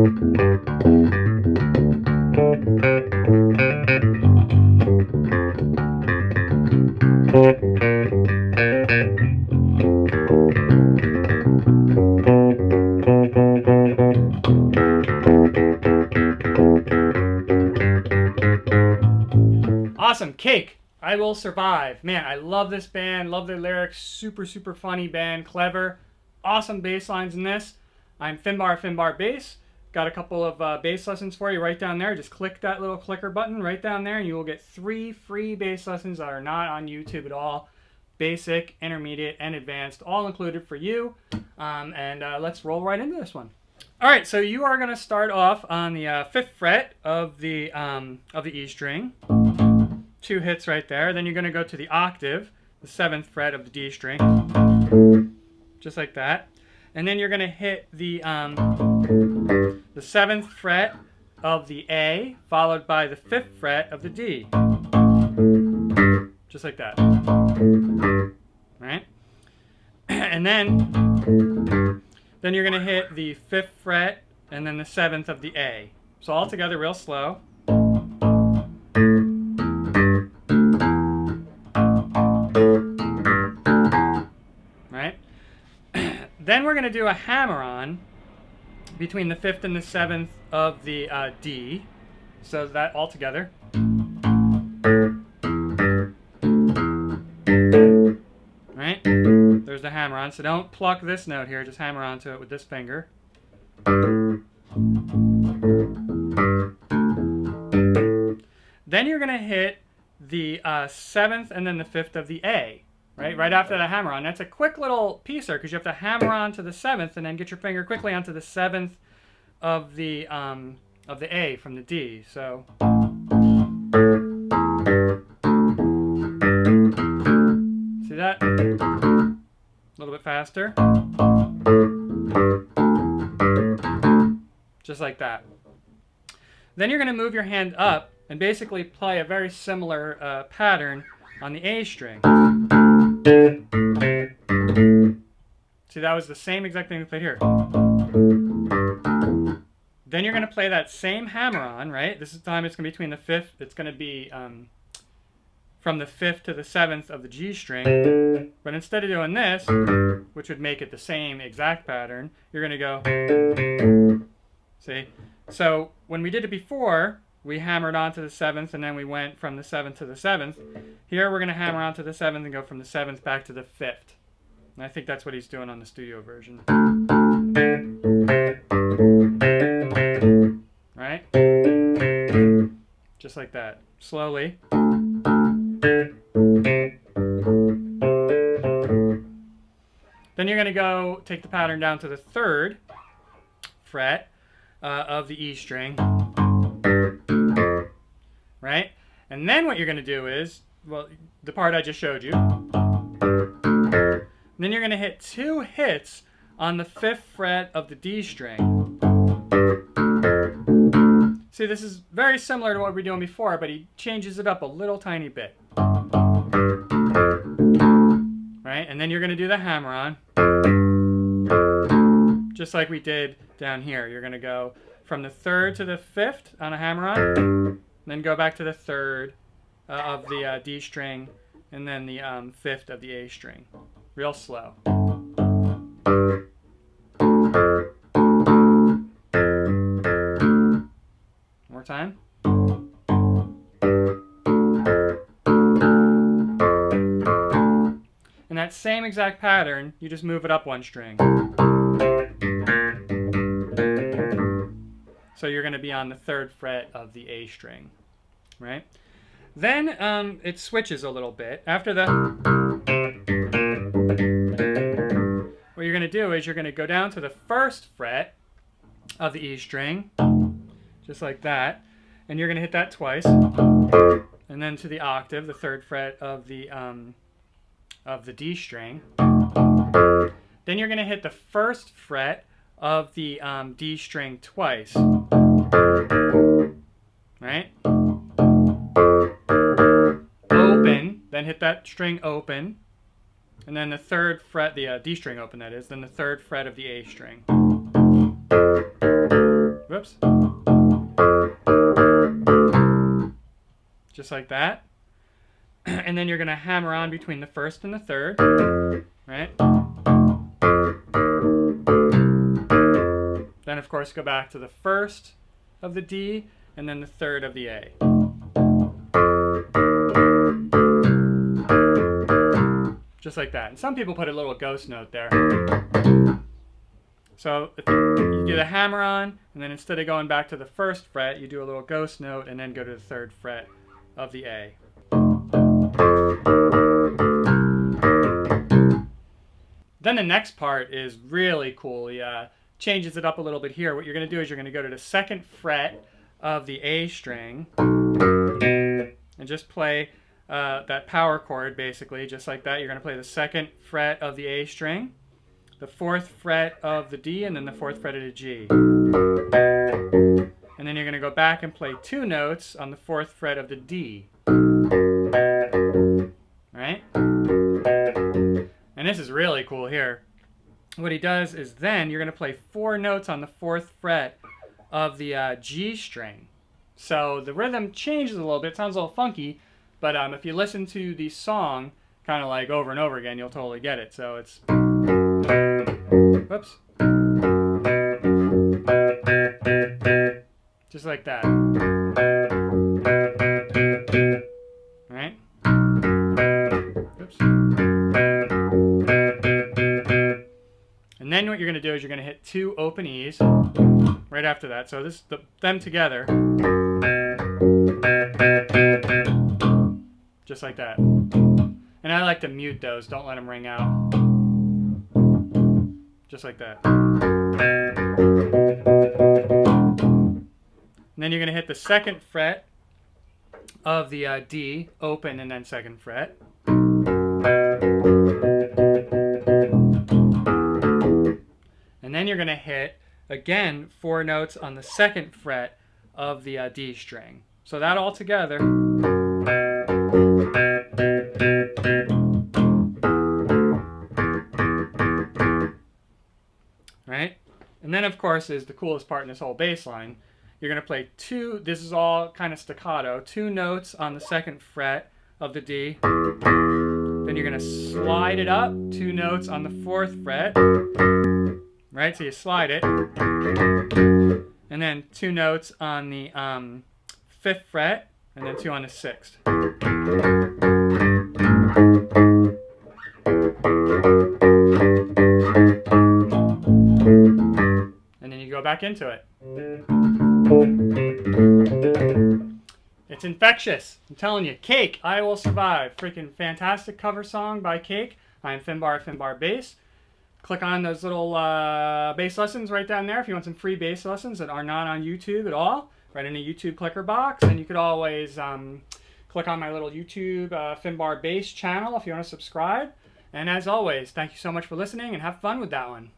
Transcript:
Awesome. Cake. I Will Survive. Man, I love this band. Love their lyrics. Super, super funny band. Clever. Awesome bass lines in this. I'm Finbar Bass. Got a couple of bass lessons for you right down there. Just click that little clicker button right down there and you will get 3 free bass lessons that are not on YouTube at all. Basic, intermediate, and advanced. All included for you. Let's roll right into this one. All right, so you are going to start off on the 5th fret of the E string. 2 hits right there. Then you're going to go to the octave, the 7th fret of the D string, just like that. And then you're going to hit the 7th fret of the A, followed by the 5th fret of the D, just like that. Right? And then you're going to hit the 5th fret and then the 7th of the A. So all together, real slow. Then we're going to do a hammer-on between the 5th and the 7th of the D. So that all together. Right? There's the hammer-on. So don't pluck this note here. Just hammer onto it with this finger. Then you're going to hit the 7th and then the 5th of the A. Right after the hammer on. That's a quick little piecer because you have to hammer on to the 7th and then get your finger quickly onto the 7th of the A from the D. So see that? A little bit faster. Just like that. Then you're going to move your hand up and basically play a very similar pattern on the A string. See, that was the same exact thing we played here. Then you're going to play that same hammer-on, right? This time it's going to be between the 5th. It's going to be from the 5th to the 7th of the G string. But instead of doing this, which would make it the same exact pattern, you're going to go... See? So when we did it before, we hammered onto the 7th and then we went from the 7th to the 7th. Here we're going to hammer onto the 7th and go from the 7th back to the 5th. And I think that's what he's doing on the studio version. Right? Just like that. Slowly. Then you're going to go take the pattern down to the 3rd fret of the E string. Right? And then what you're going to do is, well, the part I just showed you. And then you're going to hit 2 hits on the 5th fret of the D string. See, this is very similar to what we were doing before, but he changes it up a little tiny bit. Right? And then you're going to do the hammer-on. Just like we did down here. You're going to go from the 3rd to the 5th on a hammer-on. Then go back to the 3rd of the D string, and then the 5th of the A string. Real slow. More time. And that same exact pattern, you just move it up 1 string. So you're going to be on the 3rd fret of the A string, right? Then it switches a little bit. After the... What you're going to do is you're going to go down to the 1st fret of the E string, just like that. And you're going to hit that twice. And then to the octave, the 3rd fret of the D string. Then you're going to hit the 1st fret of the D string twice. Right? Open, then hit that string open, and then the 3rd fret, the D string open that is, then the 3rd fret of the A string. Whoops. just like that. And then you're going to hammer on between the first and the third, right? Then, of course, go back to the first of the D and then the third of the A. Just like that. And some people put a little ghost note there. So if you do the hammer on, and then instead of going back to the first fret, you do a little ghost note and then go to the third fret of the A. Then the next part is really cool. He changes it up a little bit here. What you're going to do is you're going to go to the second fret of the A string and just play that power chord, basically, just like that. You're going to play the second fret of the A string, the fourth fret of the D, and then the fourth fret of the G. And then you're going to go back and play 2 notes on the fourth fret of the D. Right? And this is really cool here. What he does is then you're going to play 4 notes on the fourth fret of the G string. So the rhythm changes a little bit. It sounds a little funky, but if you listen to the song kind of like over and over again, you'll totally get it. So it's... Whoops. Just like that. Right? Oops. And then what you're going to do is you're going to hit 2 open E's right after that. So this them together. Just like that. And I like to mute those. Don't let them ring out. Just like that. And then you're going to hit the second fret of the D, open, and then second fret. And then you're going to hit, again, 4 notes on the second fret of the D string. So that all together. Right? And then, of course, is the coolest part in this whole bass line. You're going to play 2, this is all kind of staccato, 2 notes on the second fret of the D. Then you're going to slide it up, 2 notes on the 4th fret. Right? So you slide it. And then 2 notes on the 5th fret, and then 2 on the 6th. And then you go back into it. It's infectious. I'm telling you. Cake, I Will Survive. Freaking fantastic cover song by Cake. I'm Finbar Bass. Click on those little bass lessons right down there if you want some free bass lessons that are not on YouTube at all. Right in the YouTube clicker box. And you could always click on my little YouTube Finbar Bass channel if you want to subscribe. And as always, thank you so much for listening and have fun with that one.